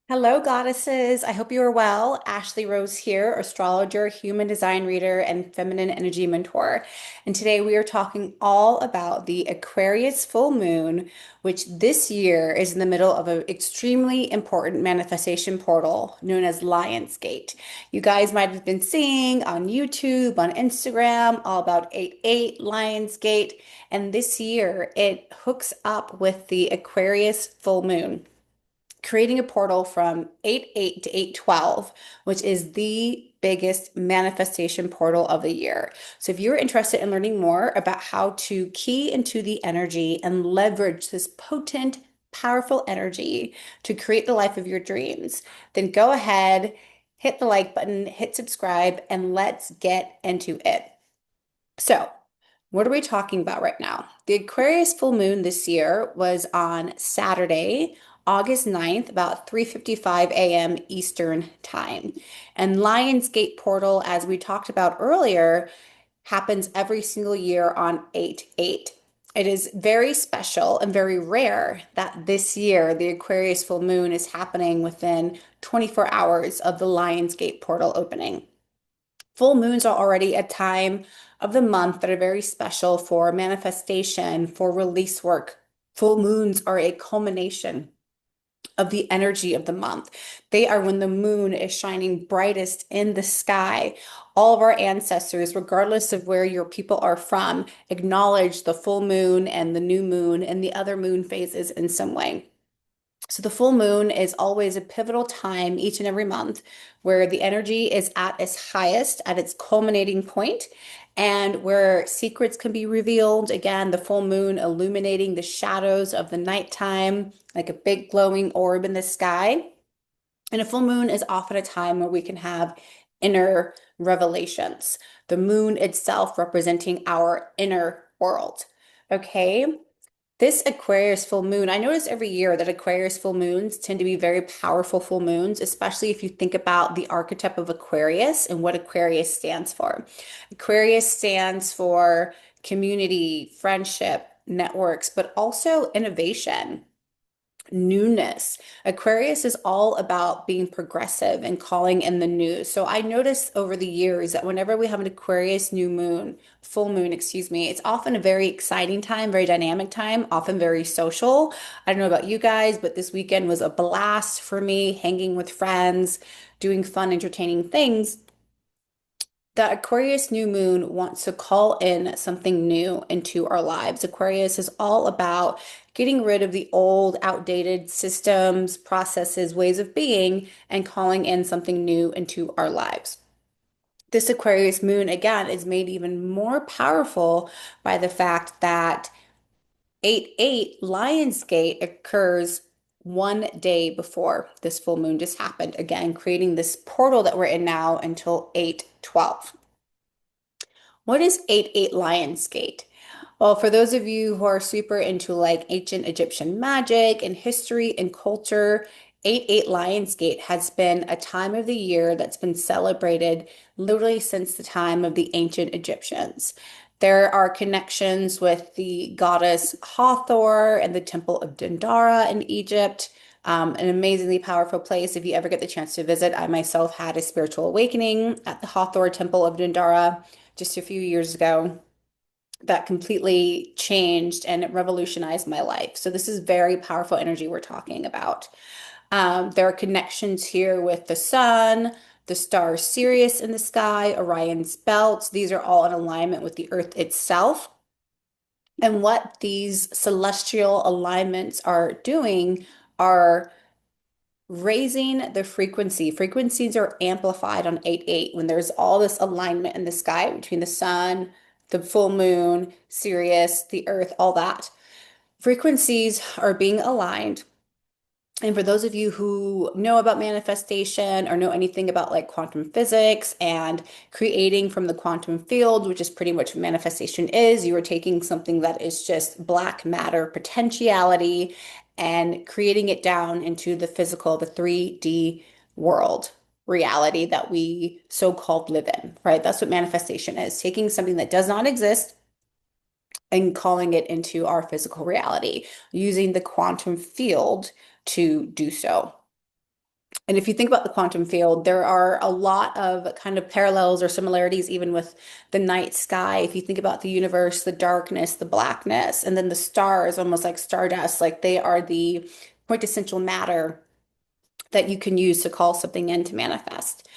Hello, goddesses. I hope you are well. Ashley Rose here, astrologer, human design reader, and feminine energy mentor. And today we are talking all about the Aquarius full moon, which this year is in the middle of an extremely important manifestation portal known as Lionsgate. You guys might have been seeing on YouTube, on Instagram, all about 8/8 Lionsgate. And this year it hooks up with the Aquarius full moon, creating a portal from 8/8 to 8/12, which is the biggest manifestation portal of the year. So if you're interested in learning more about how to key into the energy and leverage this potent, powerful energy to create the life of your dreams, then go ahead, hit the like button, hit subscribe, and let's get into it. So, what are we talking about right now? The Aquarius full moon this year was on Saturday, August 9th, about 3:55 a.m. Eastern Time. And Lionsgate portal, as we talked about earlier, happens every single year on 8/8. It is very special and very rare that this year the Aquarius full moon is happening within 24 hours of the Lionsgate portal opening. Full moons are already a time of the month that are very special for manifestation, for release work. Full moons are a culmination of the energy of the month. They are when the moon is shining brightest in the sky. All of our ancestors, regardless of where your people are from, acknowledge the full moon and the new moon and the other moon phases in some way. So the full moon is always a pivotal time each and every month where the energy is at its highest, at its culminating point, and where secrets can be revealed. Again, the full moon illuminating the shadows of the nighttime, like a big glowing orb in the sky. And a full moon is often a time where we can have inner revelations. The moon itself representing our inner world. Okay. This Aquarius full moon, I notice every year that Aquarius full moons tend to be very powerful full moons, especially if you think about the archetype of Aquarius and what Aquarius stands for. Aquarius stands for community, friendship, networks, but also innovation, newness. Aquarius is all about being progressive and calling in the new. So I noticed over the years that whenever we have an Aquarius new moon, full moon, excuse me, it's often a very exciting time, very dynamic time, often very social. I don't know about you guys, but this weekend was a blast for me, hanging with friends, doing fun, entertaining things. The Aquarius new moon wants to call in something new into our lives. Aquarius is all about getting rid of the old, outdated systems, processes, ways of being, and calling in something new into our lives. This Aquarius moon, again, is made even more powerful by the fact that 8/8 Lionsgate occurs one day before this full moon just happened, again, creating this portal that we're in now until 8/12. What is 8/8 Lionsgate? Well, for those of you who are super into like ancient Egyptian magic and history and culture, 8/8 Lionsgate has been a time of the year that's been celebrated literally since the time of the ancient Egyptians. There are connections with the goddess Hathor and the Temple of Dendara in Egypt. An amazingly powerful place. If you ever get the chance to visit, I myself had a spiritual awakening at the Hathor Temple of Dendara just a few years ago that completely changed and it revolutionized my life. So this is very powerful energy we're talking about. There are connections here with the sun, the star Sirius in the sky, Orion's belt. These are all in alignment with the earth itself. And what these celestial alignments are doing are raising the frequency. Frequencies are amplified on 8/8 when there's all this alignment in the sky between the sun, the full moon, Sirius, the earth, all that. Frequencies are being aligned. And for those of you who know about manifestation or know anything about like quantum physics and creating from the quantum field, which is pretty much what manifestation is, you are taking something that is just black matter potentiality and creating it down into the physical, the 3D world reality that we so-called live in, right? That's what manifestation is, taking something that does not exist and calling it into our physical reality, using the quantum field to do so. And if you think about the quantum field, there are a lot of kind of parallels or similarities even with the night sky. If you think about the universe, the darkness, the blackness, and then the stars, almost like stardust, like they are the quintessential matter that you can use to call something in to manifest.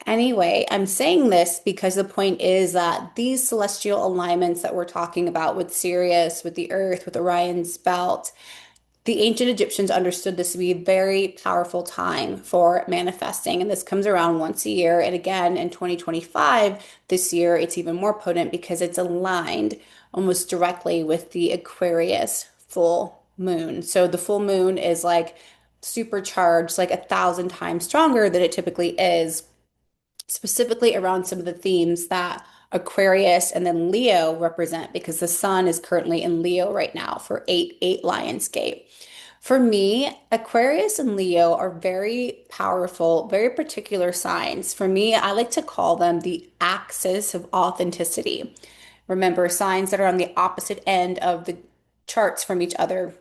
Anyway, I'm saying this because the point is that these celestial alignments that we're talking about with Sirius, with the Earth, with Orion's belt, the ancient Egyptians understood this to be a very powerful time for manifesting, and this comes around once a year. And again, in 2025, this year, it's even more potent because it's aligned almost directly with the Aquarius full moon. So the full moon is like supercharged, like 1,000 times stronger than it typically is, specifically around some of the themes that Aquarius and then Leo represent, because the sun is currently in Leo right now for 8 Lionsgate. For me, Aquarius and Leo are very powerful, very particular signs. For me, I like to call them the axis of authenticity. Remember, signs that are on the opposite end of the charts from each other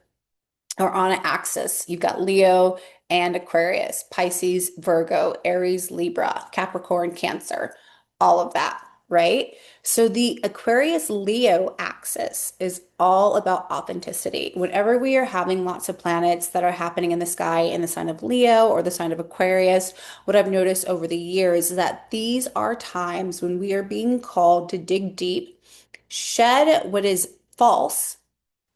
or on an axis. You've got Leo and Aquarius, Pisces, Virgo, Aries, Libra, Capricorn, Cancer, all of that, right? So the Aquarius Leo axis is all about authenticity. Whenever we are having lots of planets that are happening in the sky in the sign of Leo or the sign of Aquarius, what I've noticed over the years is that these are times when we are being called to dig deep, shed what is false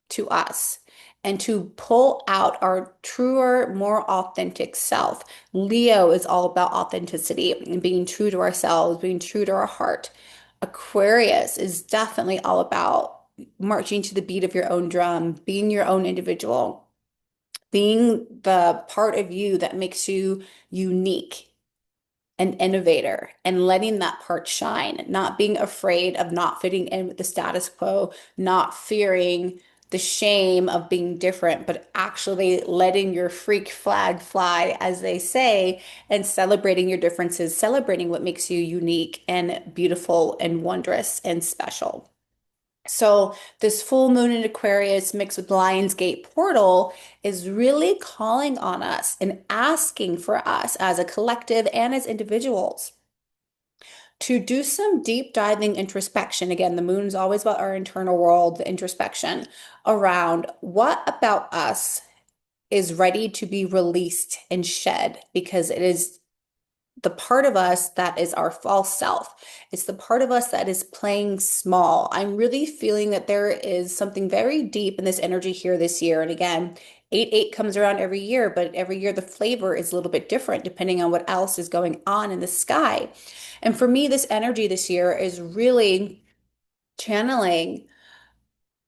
to us, and to pull out our truer, more authentic self. Leo is all about authenticity and being true to ourselves, being true to our heart. Aquarius is definitely all about marching to the beat of your own drum, being your own individual, being the part of you that makes you unique, an innovator, and letting that part shine, not being afraid of not fitting in with the status quo, not fearing the shame of being different, but actually letting your freak flag fly, as they say, and celebrating your differences, celebrating what makes you unique and beautiful and wondrous and special. So this full moon in Aquarius mixed with Lionsgate portal is really calling on us and asking for us as a collective and as individuals to do some deep diving introspection. Again, the moon's always about our internal world, the introspection around what about us is ready to be released and shed, because it is the part of us that is our false self. It's the part of us that is playing small. I'm really feeling that there is something very deep in this energy here this year. And again, 8/8 comes around every year, but every year the flavor is a little bit different depending on what else is going on in the sky. And for me, this energy this year is really channeling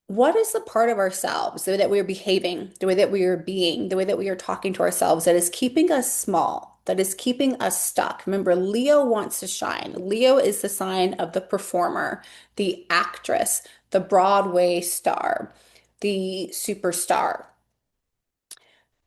what is the part of ourselves, the way that we are behaving, the way that we are being, the way that we are talking to ourselves that is keeping us small, that is keeping us stuck? Remember, Leo wants to shine. Leo is the sign of the performer, the actress, the Broadway star, the superstar.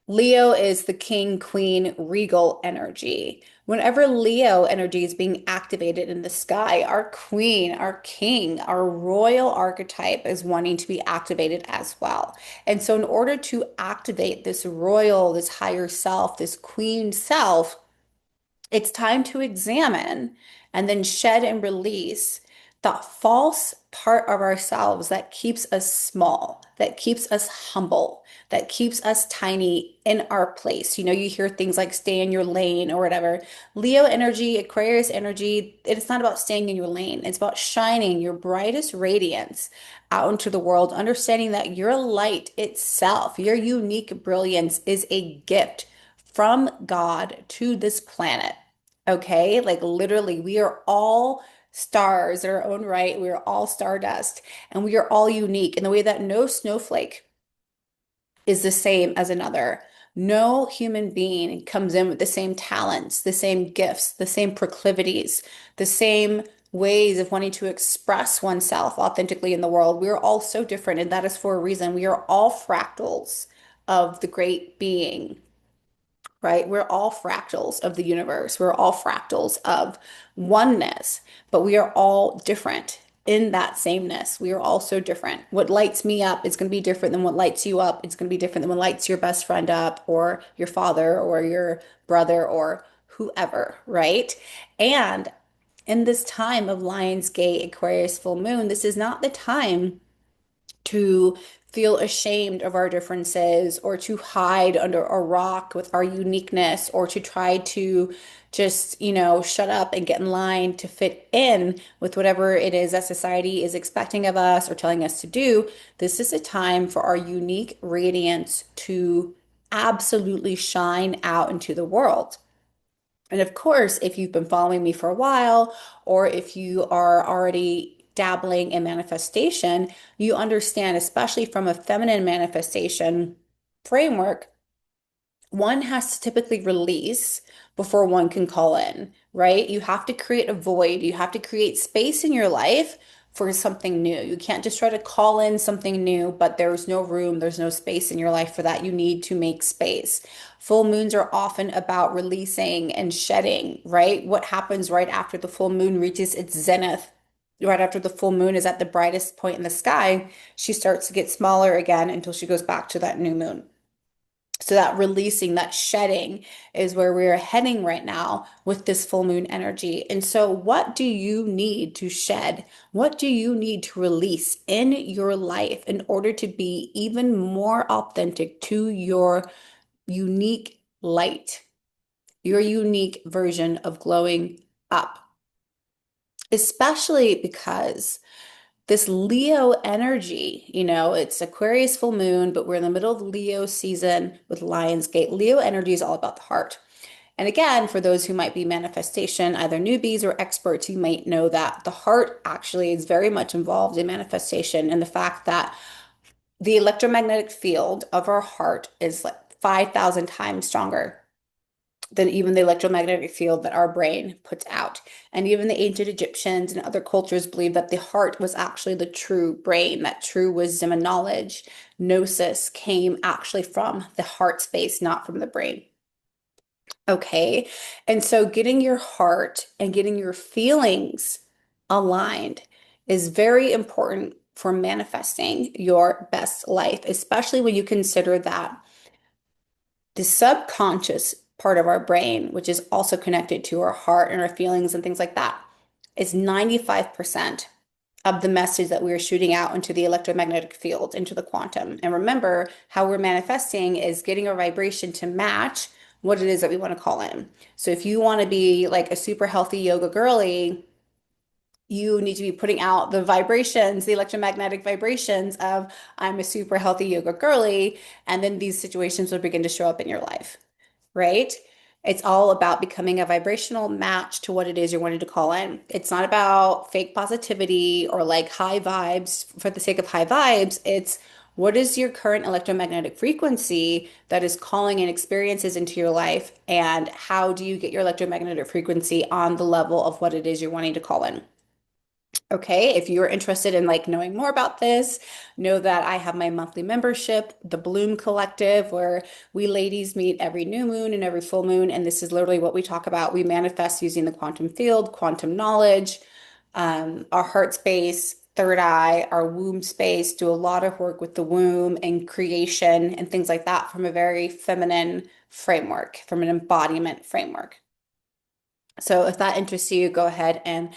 Leo is the king, queen, regal energy. Whenever Leo energy is being activated in the sky, our queen, our king, our royal archetype is wanting to be activated as well. And so, in order to activate this royal, this higher self, this queen self, it's time to examine and then shed and release that false part of ourselves that keeps us small, that keeps us humble, that keeps us tiny in our place. You know, you hear things like stay in your lane or whatever. Leo energy, Aquarius energy, it's not about staying in your lane. It's about shining your brightest radiance out into the world, understanding that your light itself, your unique brilliance is a gift from God to this planet. Okay, like literally, we are all stars in our own right. We are all stardust and we are all unique in the way that no snowflake is the same as another. No human being comes in with the same talents, the same gifts, the same proclivities, the same ways of wanting to express oneself authentically in the world. We are all so different, and that is for a reason. We are all fractals of the great being, right? We're all fractals of the universe. We're all fractals of oneness, but we are all different. in that sameness. We are all so different. What lights me up is going to be different than what lights you up. It's going to be different than what lights your best friend up or your father or your brother or whoever, right? And in this time of Lionsgate Aquarius full moon, this is not the time to feel ashamed of our differences or to hide under a rock with our uniqueness or to try to just, shut up and get in line to fit in with whatever it is that society is expecting of us or telling us to do. This is a time for our unique radiance to absolutely shine out into the world. And of course, if you've been following me for a while, or if you are already dabbling in manifestation, you understand, especially from a feminine manifestation framework, one has to typically release before one can call in, right? You have to create a void. You have to create space in your life for something new. You can't just try to call in something new, but there's no room, there's no space in your life for that. You need to make space. Full moons are often about releasing and shedding, right? What happens right after the full moon reaches its zenith? Right after the full moon is at the brightest point in the sky, she starts to get smaller again until she goes back to that new moon. So that releasing, that shedding is where we're heading right now with this full moon energy. And so what do you need to shed? What do you need to release in your life in order to be even more authentic to your unique light, your unique version of glowing up? Especially because this Leo energy, it's Aquarius full moon, but we're in the middle of Leo season with Lionsgate. Leo energy is all about the heart. And again, for those who might be manifestation, either newbies or experts, you might know that the heart actually is very much involved in manifestation and the fact that the electromagnetic field of our heart is like 5,000 times stronger than even the electromagnetic field that our brain puts out. And even the ancient Egyptians and other cultures believed that the heart was actually the true brain, that true wisdom and knowledge. Gnosis came actually from the heart space, not from the brain. Okay. And so getting your heart and getting your feelings aligned is very important for manifesting your best life, especially when you consider that the subconscious part of our brain, which is also connected to our heart and our feelings and things like that, is 95% of the message that we're shooting out into the electromagnetic field, into the quantum. And remember, how we're manifesting is getting our vibration to match what it is that we want to call in. So if you want to be like a super healthy yoga girly, you need to be putting out the vibrations, the electromagnetic vibrations of I'm a super healthy yoga girly, and then these situations will begin to show up in your life, right? It's all about becoming a vibrational match to what it is you're wanting to call in. It's not about fake positivity or like high vibes for the sake of high vibes. It's what is your current electromagnetic frequency that is calling in experiences into your life, and how do you get your electromagnetic frequency on the level of what it is you're wanting to call in? Okay, if you're interested in like knowing more about this, know that I have my monthly membership, the Bloom Collective, where we ladies meet every new moon and every full moon. And this is literally what we talk about. We manifest using the quantum field, quantum knowledge, our heart space, third eye, our womb space, do a lot of work with the womb and creation and things like that from a very feminine framework, from an embodiment framework. So if that interests you, go ahead and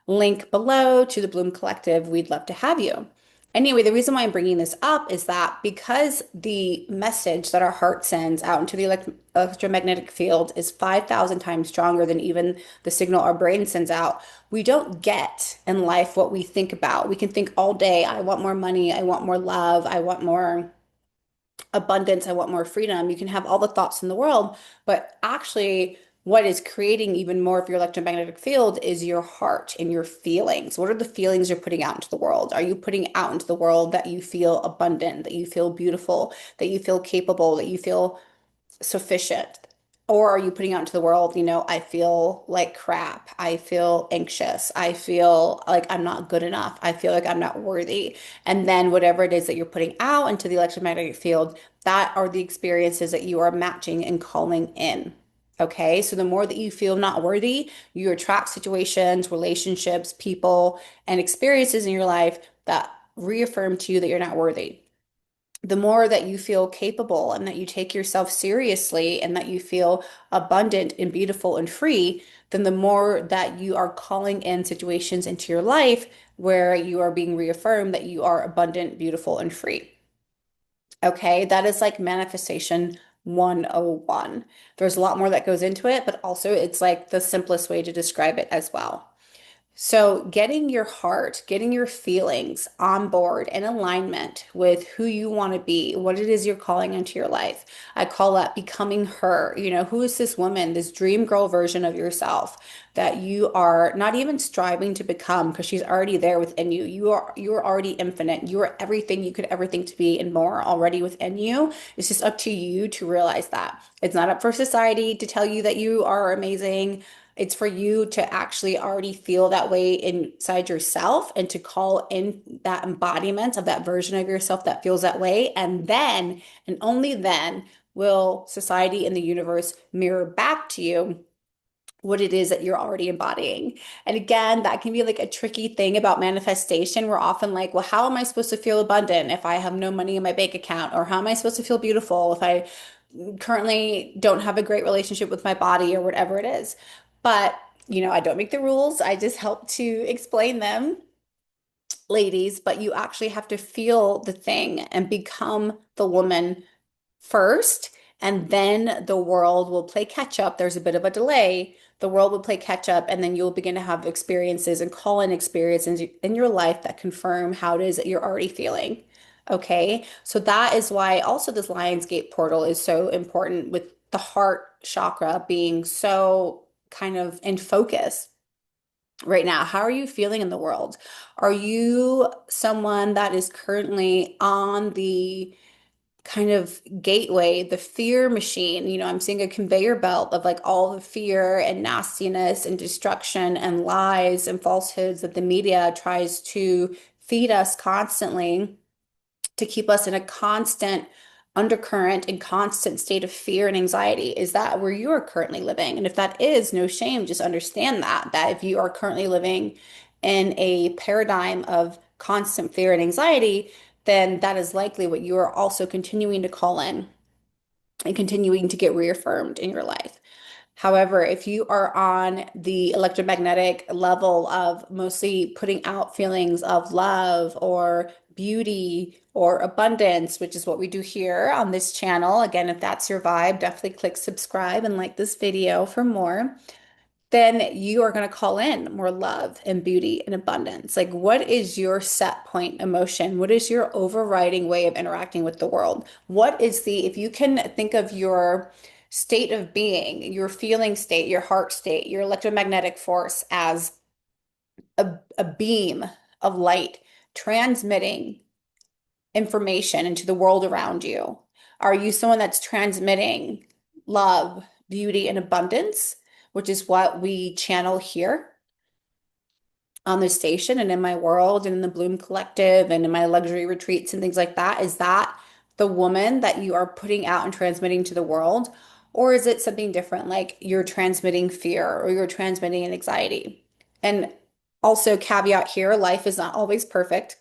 link below to the Bloom Collective. We'd love to have you. Anyway, the reason why I'm bringing this up is that because the message that our heart sends out into the electromagnetic field is 5,000 times stronger than even the signal our brain sends out, we don't get in life what we think about. We can think all day, I want more money, I want more love, I want more abundance, I want more freedom. You can have all the thoughts in the world, but actually, what is creating even more of your electromagnetic field is your heart and your feelings. What are the feelings you're putting out into the world? Are you putting out into the world that you feel abundant, that you feel beautiful, that you feel capable, that you feel sufficient? Or are you putting out into the world, I feel like crap. I feel anxious. I feel like I'm not good enough. I feel like I'm not worthy. And then whatever it is that you're putting out into the electromagnetic field, that are the experiences that you are matching and calling in. Okay, so the more that you feel not worthy, you attract situations, relationships, people, and experiences in your life that reaffirm to you that you're not worthy. The more that you feel capable and that you take yourself seriously and that you feel abundant and beautiful and free, then the more that you are calling in situations into your life where you are being reaffirmed that you are abundant, beautiful, and free. Okay, that is like manifestation 101. There's a lot more that goes into it, but also it's like the simplest way to describe it as well. So, getting your heart, getting your feelings on board in alignment with who you want to be, what it is you're calling into your life. I call that becoming her. You know, who is this woman, this dream girl version of yourself that you are not even striving to become because she's already there within you. You are already infinite. You are everything you could ever think to be and more already within you. It's just up to you to realize that. It's not up for society to tell you that you are amazing. It's for you to actually already feel that way inside yourself and to call in that embodiment of that version of yourself that feels that way. And then, and only then, will society and the universe mirror back to you what it is that you're already embodying. And again, that can be like a tricky thing about manifestation. We're often like, well, how am I supposed to feel abundant if I have no money in my bank account? Or how am I supposed to feel beautiful if I currently don't have a great relationship with my body or whatever it is? But, I don't make the rules. I just help to explain them, ladies, but you actually have to feel the thing and become the woman first, and then the world will play catch up. There's a bit of a delay. The world will play catch up, and then you'll begin to have experiences and call in experiences in your life that confirm how it is that you're already feeling. Okay, so that is why also this Lionsgate portal is so important with the heart chakra being so kind of in focus right now. How are you feeling in the world? Are you someone that is currently on the kind of gateway, the fear machine? I'm seeing a conveyor belt of like all the fear and nastiness and destruction and lies and falsehoods that the media tries to feed us constantly to keep us in a constant undercurrent and constant state of fear and anxiety. Is that where you are currently living? And if that is, no shame, just understand that if you are currently living in a paradigm of constant fear and anxiety, then that is likely what you are also continuing to call in and continuing to get reaffirmed in your life. However, if you are on the electromagnetic level of mostly putting out feelings of love or beauty or abundance, which is what we do here on this channel, again, if that's your vibe, definitely click subscribe and like this video for more. Then you are going to call in more love and beauty and abundance. Like, what is your set point emotion? What is your overriding way of interacting with the world? If you can think of your state of being, your feeling state, your heart state, your electromagnetic force as a beam of light transmitting information into the world around you. Are you someone that's transmitting love, beauty, and abundance, which is what we channel here on the station and in my world and in the Bloom Collective and in my luxury retreats and things like that? Is that the woman that you are putting out and transmitting to the world? Or is it something different, like you're transmitting fear or you're transmitting an anxiety? And also, caveat here, life is not always perfect.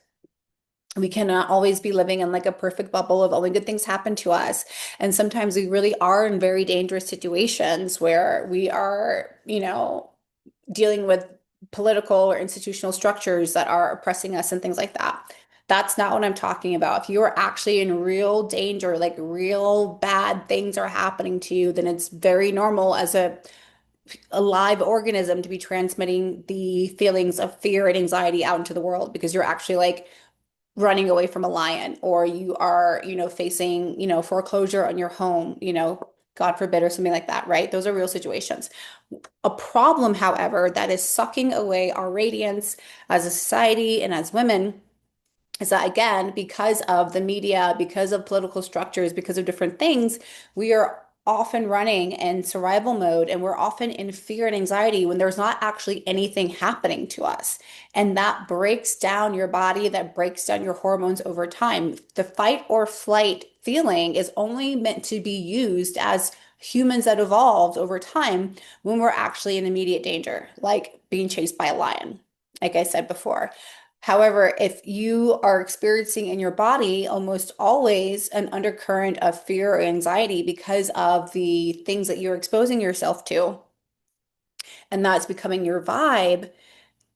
We cannot always be living in like a perfect bubble of only good things happen to us. And sometimes we really are in very dangerous situations where we are, dealing with political or institutional structures that are oppressing us and things like that. That's not what I'm talking about. If you are actually in real danger, like real bad things are happening to you, then it's very normal as a live organism to be transmitting the feelings of fear and anxiety out into the world because you're actually like running away from a lion or you are, facing, foreclosure on your home, God forbid, or something like that, right? Those are real situations. A problem, however, that is sucking away our radiance as a society and as women is that, again, because of the media, because of political structures, because of different things, we are often running in survival mode and we're often in fear and anxiety when there's not actually anything happening to us. And that breaks down your body, that breaks down your hormones over time. The fight or flight feeling is only meant to be used as humans that evolved over time when we're actually in immediate danger, like being chased by a lion, like I said before. However, if you are experiencing in your body almost always an undercurrent of fear or anxiety because of the things that you're exposing yourself to, and that's becoming your vibe,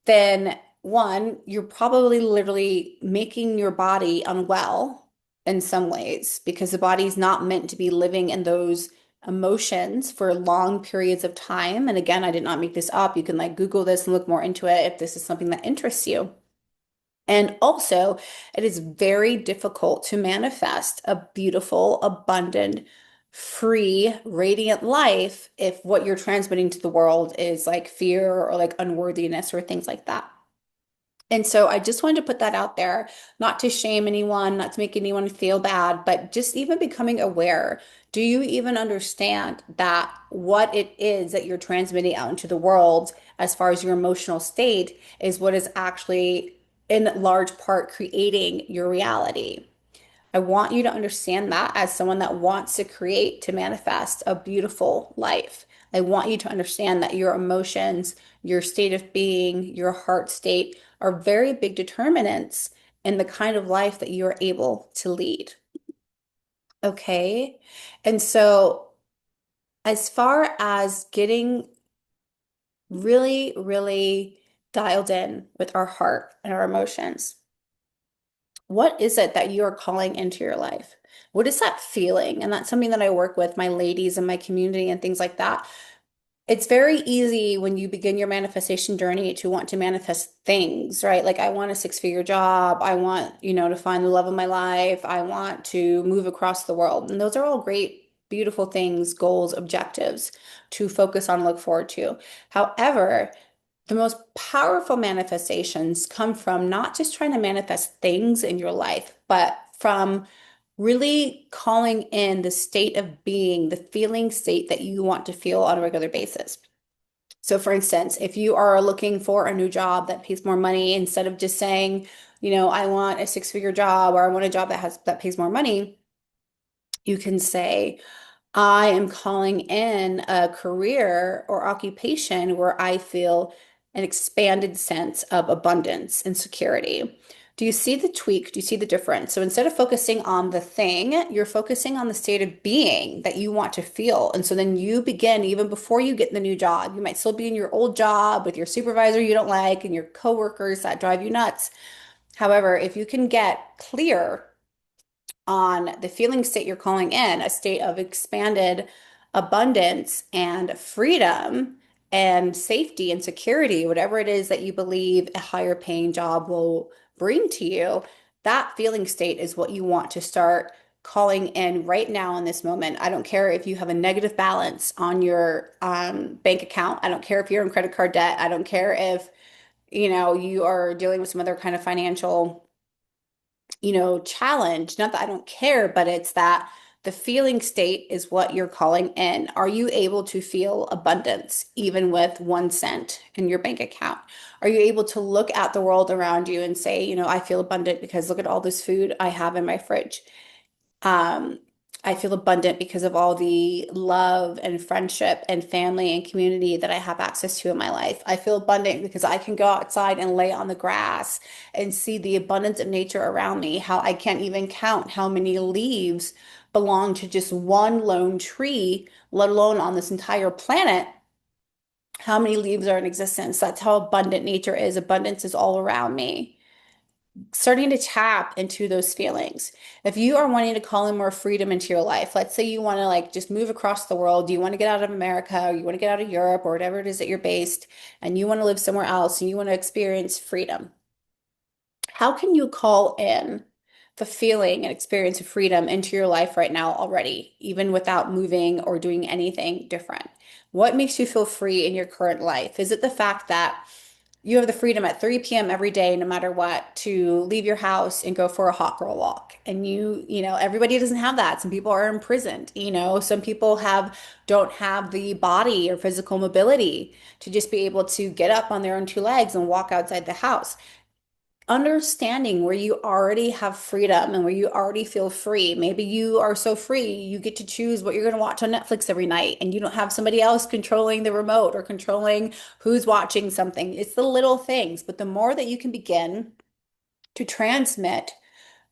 then one, you're probably literally making your body unwell in some ways because the body's not meant to be living in those emotions for long periods of time. And again, I did not make this up. You can like Google this and look more into it if this is something that interests you. And also, it is very difficult to manifest a beautiful, abundant, free, radiant life if what you're transmitting to the world is like fear or like unworthiness or things like that. And so I just wanted to put that out there, not to shame anyone, not to make anyone feel bad, but just even becoming aware. Do you even understand that what it is that you're transmitting out into the world as far as your emotional state is what is actually in large part creating your reality? I want you to understand that as someone that wants to create, to manifest a beautiful life. I want you to understand that your emotions, your state of being, your heart state are very big determinants in the kind of life that you're able to lead. Okay. And so, as far as getting really, really dialed in with our heart and our emotions, what is it that you are calling into your life? What is that feeling? And that's something that I work with my ladies in my community and things like that. It's very easy when you begin your manifestation journey to want to manifest things, right? Like I want a six-figure job. I want, to find the love of my life. I want to move across the world. And those are all great, beautiful things, goals, objectives to focus on, look forward to. However, the most powerful manifestations come from not just trying to manifest things in your life, but from really calling in the state of being, the feeling state that you want to feel on a regular basis. So, for instance, if you are looking for a new job that pays more money, instead of just saying, I want a six-figure job or I want a job that pays more money, you can say, I am calling in a career or occupation where I feel an expanded sense of abundance and security. Do you see the tweak? Do you see the difference? So instead of focusing on the thing, you're focusing on the state of being that you want to feel. And so then you begin, even before you get the new job, you might still be in your old job with your supervisor you don't like and your coworkers that drive you nuts. However, if you can get clear on the feeling state you're calling in, a state of expanded abundance and freedom and safety and security, whatever it is that you believe a higher paying job will bring to you, that feeling state is what you want to start calling in right now in this moment. I don't care if you have a negative balance on your bank account. I don't care if you're in credit card debt. I don't care if, you are dealing with some other kind of financial challenge. Not that I don't care, but it's that the feeling state is what you're calling in. Are you able to feel abundance even with 1 cent in your bank account? Are you able to look at the world around you and say, I feel abundant because look at all this food I have in my fridge? Um, I feel abundant because of all the love and friendship and family and community that I have access to in my life. I feel abundant because I can go outside and lay on the grass and see the abundance of nature around me, how I can't even count how many leaves belong to just one lone tree, let alone on this entire planet. How many leaves are in existence? That's how abundant nature is. Abundance is all around me, starting to tap into those feelings. If you are wanting to call in more freedom into your life, let's say you want to like just move across the world, you want to get out of America, or you want to get out of Europe or whatever it is that you're based, and you want to live somewhere else and you want to experience freedom. How can you call in the feeling and experience of freedom into your life right now already, even without moving or doing anything different? What makes you feel free in your current life? Is it the fact that you have the freedom at 3 p.m. every day, no matter what, to leave your house and go for a hot girl walk? And everybody doesn't have that. Some people are imprisoned, some people don't have the body or physical mobility to just be able to get up on their own two legs and walk outside the house. understanding where you already have freedom and where you already feel free. Maybe you are so free, you get to choose what you're going to watch on Netflix every night, and you don't have somebody else controlling the remote or controlling who's watching something. It's the little things, but the more that you can begin to transmit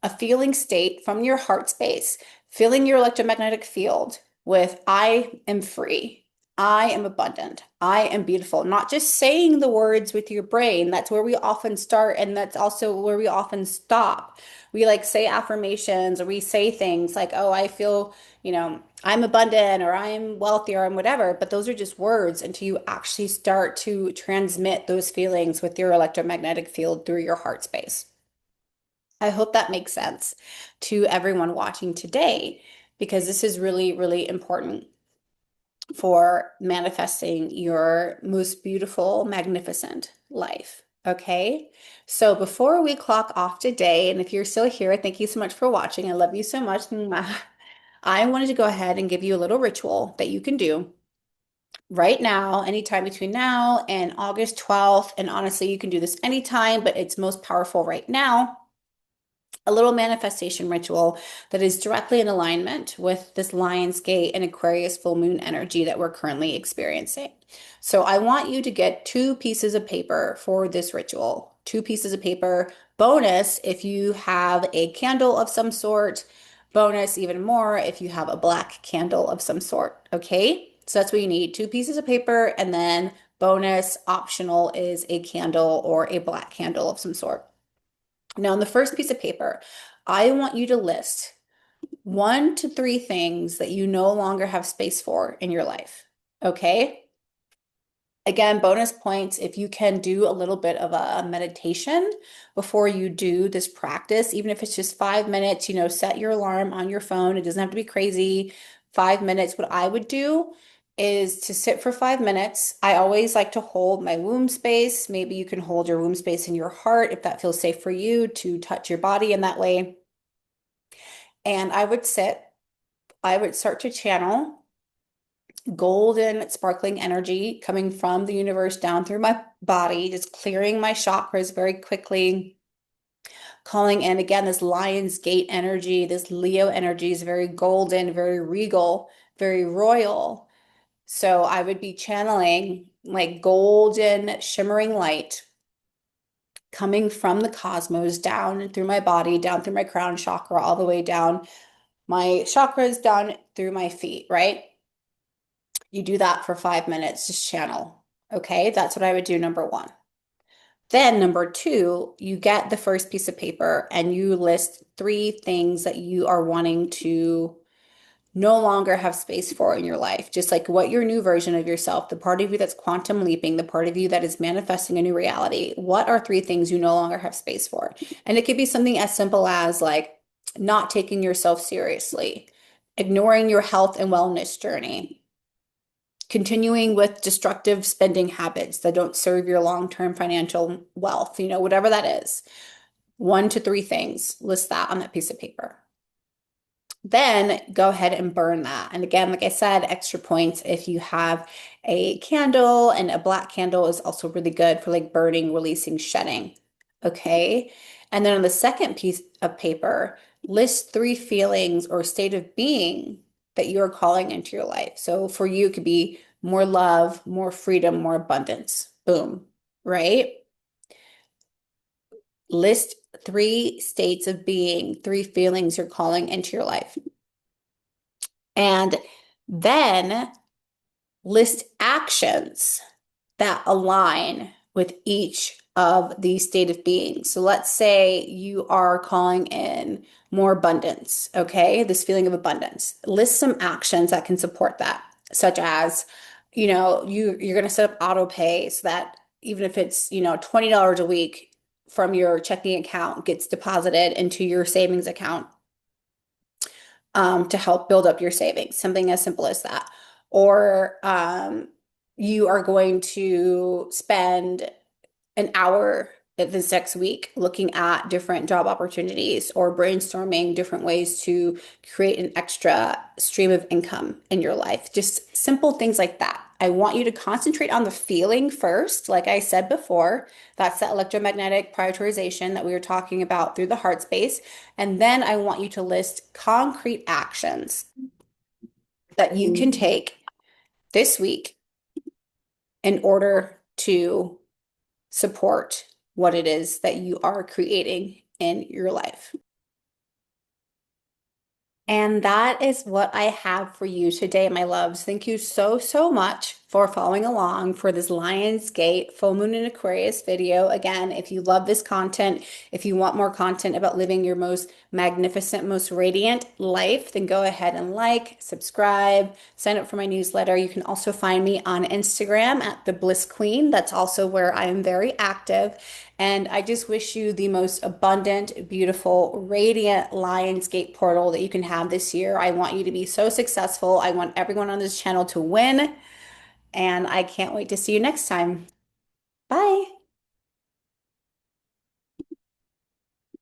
a feeling state from your heart space, filling your electromagnetic field with I am free, I am abundant, I am beautiful. Not just saying the words with your brain. That's where we often start, and that's also where we often stop. We like say affirmations or we say things like, oh, I feel, I'm abundant or I'm wealthy or I'm whatever, but those are just words until you actually start to transmit those feelings with your electromagnetic field through your heart space. I hope that makes sense to everyone watching today because this is really, really important for manifesting your most beautiful, magnificent life. Okay. So before we clock off today, and if you're still here, thank you so much for watching. I love you so much. Mwah. I wanted to go ahead and give you a little ritual that you can do right now, anytime between now and August 12th. And honestly, you can do this anytime, but it's most powerful right now, a little manifestation ritual that is directly in alignment with this Lionsgate and Aquarius full moon energy that we're currently experiencing. So I want you to get two pieces of paper for this ritual. Two pieces of paper. Bonus if you have a candle of some sort. Bonus even more if you have a black candle of some sort. Okay? So that's what you need. Two pieces of paper, and then bonus optional is a candle or a black candle of some sort. Now, on the first piece of paper, I want you to list 1 to 3 things that you no longer have space for in your life. Okay? Again, bonus points if you can do a little bit of a meditation before you do this practice, even if it's just 5 minutes, set your alarm on your phone. It doesn't have to be crazy. 5 minutes. What I would do is to sit for 5 minutes. I always like to hold my womb space. Maybe you can hold your womb space in your heart if that feels safe for you to touch your body in that way. And I would sit, I would start to channel golden, sparkling energy coming from the universe down through my body, just clearing my chakras very quickly, calling in again this Lion's Gate energy, this Leo energy is very golden, very regal, very royal. So I would be channeling like golden, shimmering light coming from the cosmos down through my body, down through my crown chakra, all the way down my chakras, down through my feet, right? You do that for 5 minutes, just channel. Okay, that's what I would do, number one. Then, number two, you get the first piece of paper and you list 3 things that you are wanting to no longer have space for in your life. Just like what your new version of yourself, the part of you that's quantum leaping, the part of you that is manifesting a new reality. What are 3 things you no longer have space for? And it could be something as simple as like not taking yourself seriously, ignoring your health and wellness journey, continuing with destructive spending habits that don't serve your long-term financial wealth, whatever that is. 1 to 3 things, list that on that piece of paper. Then go ahead and burn that. And again, like I said, extra points if you have a candle, and a black candle is also really good for like burning, releasing, shedding. Okay. And then on the second piece of paper, list 3 feelings or state of being that you're calling into your life. So for you, it could be more love, more freedom, more abundance. Boom. Right? List 3 states of being, 3 feelings you're calling into your life. And then list actions that align with each of these state of being. So let's say you are calling in more abundance, okay? This feeling of abundance. List some actions that can support that, such as, you're going to set up auto pay so that even if it's, $20 a week from your checking account gets deposited into your savings account, to help build up your savings, something as simple as that. Or you are going to spend an hour this next week looking at different job opportunities or brainstorming different ways to create an extra stream of income in your life. Just simple things like that. I want you to concentrate on the feeling first. Like I said before, that's the electromagnetic prioritization that we were talking about through the heart space. And then I want you to list concrete actions that you can take this week in order to support what it is that you are creating in your life. And that is what I have for you today, my loves. Thank you so, so much for following along for this Lionsgate Full Moon in Aquarius video. Again, if you love this content, if you want more content about living your most magnificent, most radiant life, then go ahead and like, subscribe, sign up for my newsletter. You can also find me on Instagram at the Bliss Queen. That's also where I am very active. And I just wish you the most abundant, beautiful, radiant Lionsgate portal that you can have this year. I want you to be so successful. I want everyone on this channel to win. And I can't wait to see you next time. Bye.